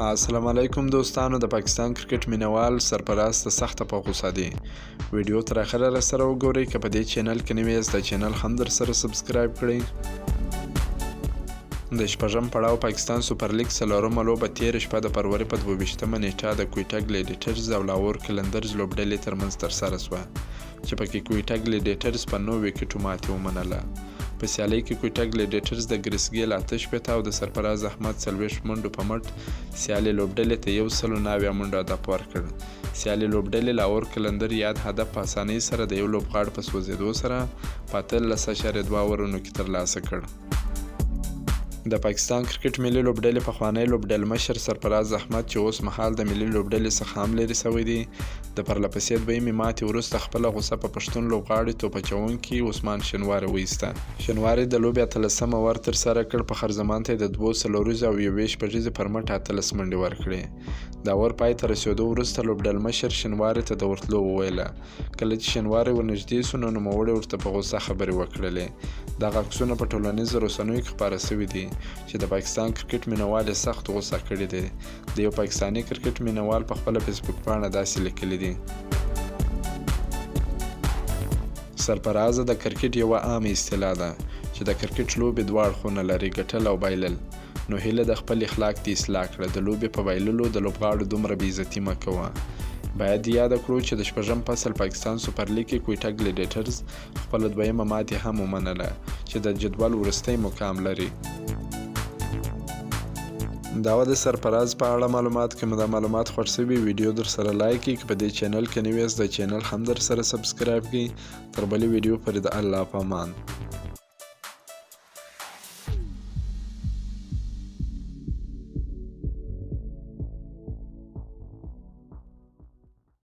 السلام علیکم دوستانو. د پاکستان کرکټ مینوال سرپرست سخته په غوسه دی. ویډیو تر اخره را سره وګورئ. که په دې چینل کې نوی یاست د چینل هم در سره سبسکرایب کړئ. د شپږم پړاو پاکستان سوپر لیګ څلورمه لوبه تېره شپه د فروری په 22مه نیټه د کویټه ګلیډیټرز او لاهور قلندرز لوبډلې ترمنځ ترسره شوه چې پکې کویټه ګلیډیټرز په 9 ویکټو ماتې ومنله. په سیالۍ کې کویټه ګلیډیټرز د ګریسګیل 8 او د سرفراز احمد 40 منډو په مټ سیالۍ لوبډلې ته 109 منډو هدف ورکړ. سیالۍ لوبډلې لاهور قلندر یاد هدف په اسانۍ سره د یو لوبغاړي په سوځېدو سره په 13.2 اورونو کې ترلاسه کړ. د پاکستان کرکټ ملي لوبډلې پخوانی لوبډلمشر سرفراز احمد چې اوس مهال د ملي لوبډلې څخه هم لرې سوی دی، د پرلپسې دویمې ماتې وروسته خپله غوسه په پښتون لوبغاړي توپ اچوونکي عثمان شنواري وایسته. شنواري د لوبې 18 اوور ترسره کړ. په خرزمان ته د 2 څلوریزو او 1 شپږیزې پر مټ 18 منډې ورکړې. د اوور پای ته رسېدو وروسته لوبډلمشر شنواري ته د ورتلو وویله. کله چې شنواري ورنږدې سو نو نوموړي ورته په غوسه خبرې وکړلې. دغه عکسونه په ټولنیزو رسنیو کې خپاره سوي دي چې د پاکستان کرکټ مینوال یې سخت غوسه کړی دی. د یو پاکستاني کرکټ مینوال په خپله فیسبوک پاڼه داسې لیکلی دی: سرفرازه د کرکټ یوه عامه اصطلاح ده چې د کرکټ لوبې دوه اړخونه لري، ګټل او بایلل. نو هیله د خپل اخلاق دې اصلاح کړه. د لوبې په بایللو د لوبغاړو دومره بې عزتي مه کوه. باید یاد کړو چې د شپږم فصل پاکستان سوپر لیګ کې کویټه ګلیډیټرز خپله دویمه ماتې هم ومنله چې د جدول وروستی مقام لري. دا و د سرفراز په اړه معلومات. که مو دا معلومات خوښ شوي ویډیو در سره لایک کړئ. که په دې چینل کې نوی یاست د چینل هم در سره سبسکرایب کړئ. تر بلې ویډیو پورې د الله په امان.